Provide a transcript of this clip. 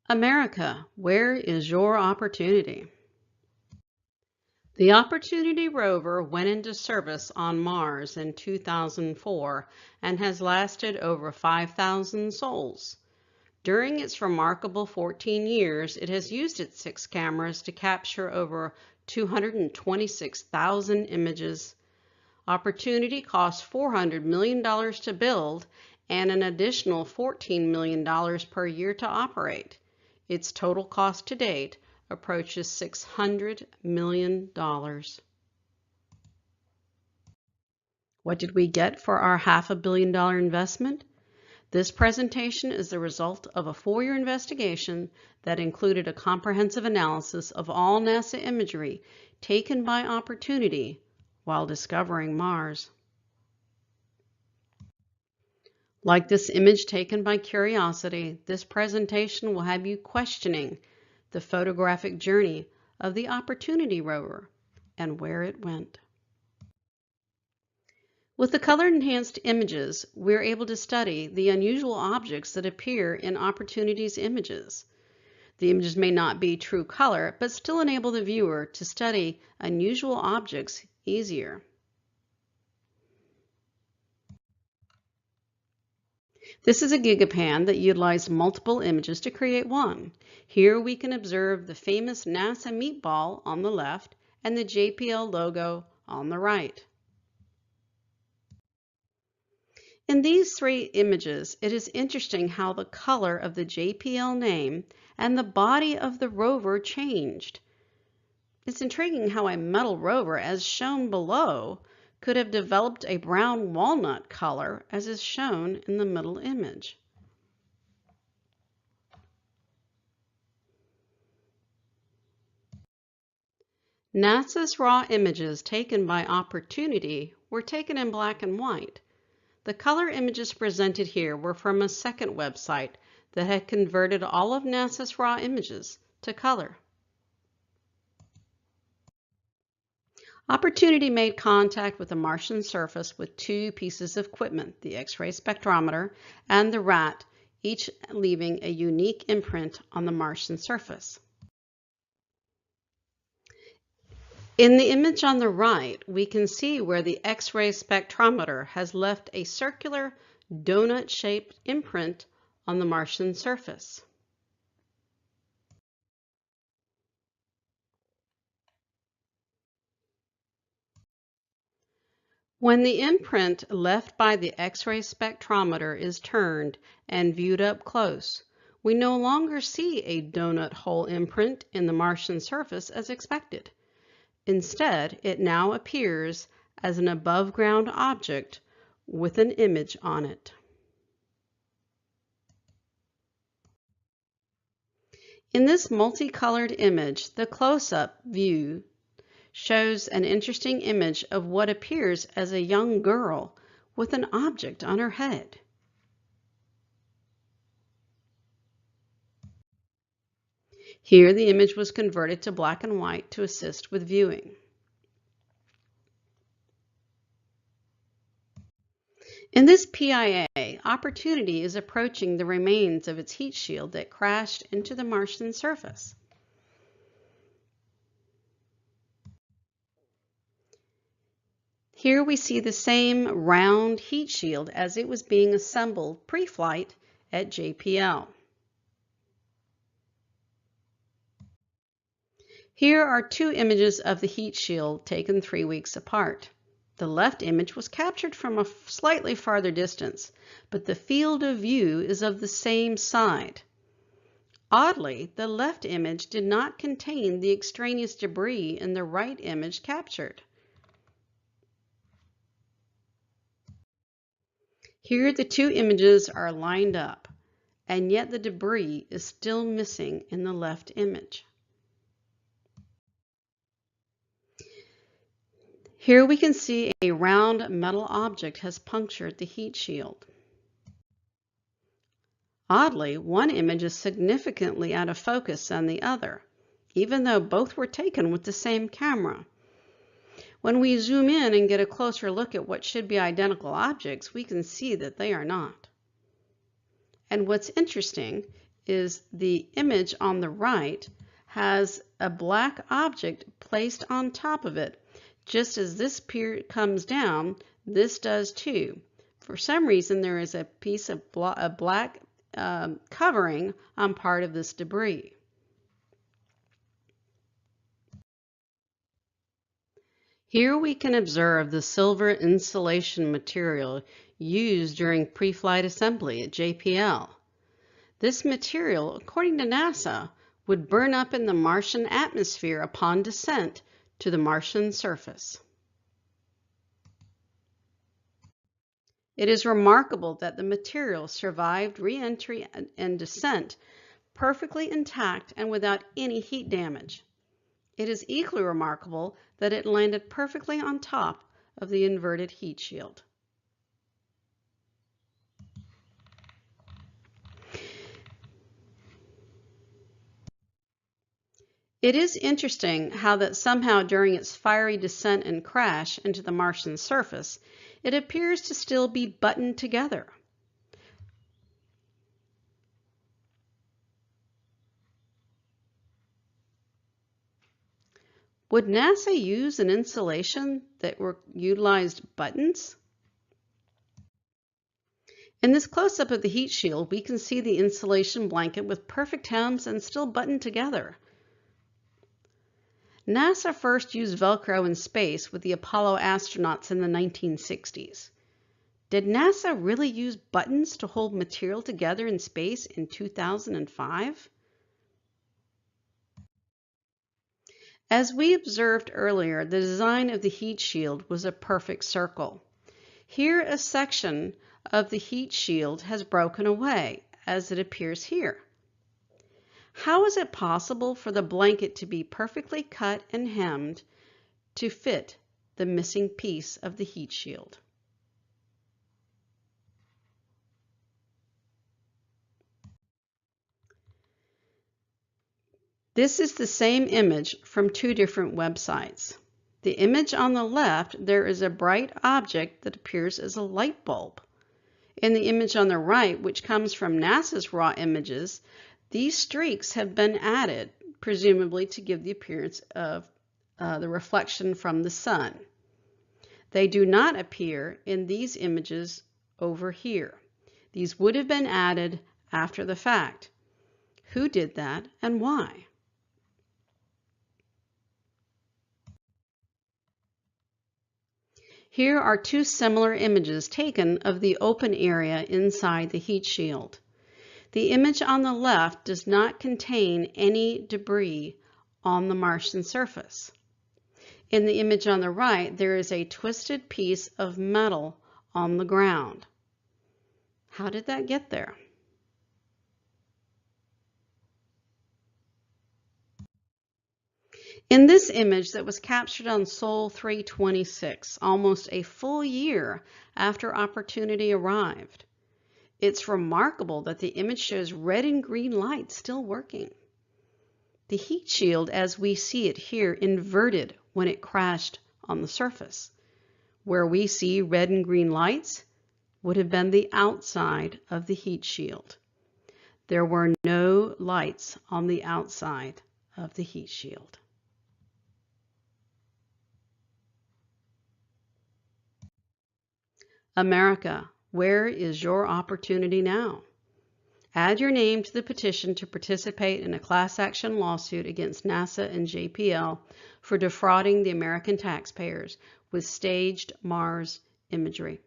America, where is your opportunity? The Opportunity rover went into service on Mars in 2004 and has lasted over 5,000 sols. During its remarkable 14 years, it has used its 6 cameras to capture over 226,000 images. Opportunity cost $400 million to build and an additional $14 million per year to operate. Its total cost to date approaches $600 million. What did we get for our $500 million investment? This presentation is the result of a 4-year investigation that included a comprehensive analysis of all NASA imagery taken by Opportunity while discovering Mars. Like this image taken by Curiosity, this presentation will have you questioning the photographic journey of the Opportunity rover and where it went. With the color-enhanced images, we're able to study the unusual objects that appear in Opportunity's images. The images may not be true color, but still enable the viewer to study unusual objects easier. This is a gigapan that utilized multiple images to create one. Here we can observe the famous NASA meatball on the left and the JPL logo on the right. In these 3 images, it is interesting how the color of the JPL name and the body of the rover changed. It's intriguing how a metal rover, as shown below, could have developed a brown walnut color, as is shown in the middle image. NASA's raw images taken by Opportunity were taken in black and white. The color images presented here were from a second website that had converted all of NASA's raw images to color. Opportunity made contact with the Martian surface with 2 pieces of equipment, the X-ray spectrometer and the rat, each leaving a unique imprint on the Martian surface. In the image on the right, we can see where the X-ray spectrometer has left a circular donut-shaped imprint on the Martian surface. When the imprint left by the X-ray spectrometer is turned and viewed up close, we no longer see a donut hole imprint in the Martian surface as expected. Instead, it now appears as an above-ground object with an image on it. In this multicolored image, the close-up view shows an interesting image of what appears as a young girl with an object on her head. Here, the image was converted to black and white to assist with viewing. In this PIA, Opportunity is approaching the remains of its heat shield that crashed into the Martian surface. Here we see the same round heat shield as it was being assembled pre-flight at JPL. Here are 2 images of the heat shield taken 3 weeks apart. The left image was captured from a slightly farther distance, but the field of view is of the same side. Oddly, the left image did not contain the extraneous debris in the right image captured. Here the 2 images are lined up, and yet the debris is still missing in the left image. Here we can see a round metal object has punctured the heat shield. Oddly, one image is significantly out of focus than the other, even though both were taken with the same camera. When we zoom in and get a closer look at what should be identical objects, we can see that they are not. And what's interesting is the image on the right has a black object placed on top of it. Just as this comes down, this does too. For some reason, there is a piece of black covering on part of this debris. Here we can observe the silver insulation material used during pre-flight assembly at JPL. This material, according to NASA, would burn up in the Martian atmosphere upon descent to the Martian surface. It is remarkable that the material survived re-entry and descent perfectly intact and without any heat damage. It is equally remarkable that it landed perfectly on top of the inverted heat shield. It is interesting how that somehow during its fiery descent and crash into the Martian surface, it appears to still be buttoned together. Would NASA use an insulation that utilized buttons? In this close-up of the heat shield, we can see the insulation blanket with perfect hems and still buttoned together. NASA first used Velcro in space with the Apollo astronauts in the 1960s. Did NASA really use buttons to hold material together in space in 2005? As we observed earlier, the design of the heat shield was a perfect circle. Here, a section of the heat shield has broken away, as it appears here. How is it possible for the blanket to be perfectly cut and hemmed to fit the missing piece of the heat shield? This is the same image from two different websites. The image on the left, there is a bright object that appears as a light bulb. In the image on the right, which comes from NASA's raw images, these streaks have been added, presumably to give the appearance of the reflection from the sun. They do not appear in these images over here. These would have been added after the fact. Who did that and why? Here are two similar images taken of the open area inside the heat shield. The image on the left does not contain any debris on the Martian surface. In the image on the right, there is a twisted piece of metal on the ground. How did that get there? In this image that was captured on Sol 326, almost a full year after Opportunity arrived, it's remarkable that the image shows red and green lights still working. The heat shield, as we see it here, inverted when it crashed on the surface. Where we see red and green lights would have been the outside of the heat shield. There were no lights on the outside of the heat shield. America, where is your opportunity now? Add your name to the petition to participate in a class action lawsuit against NASA and JPL for defrauding the American taxpayers with staged Mars imagery.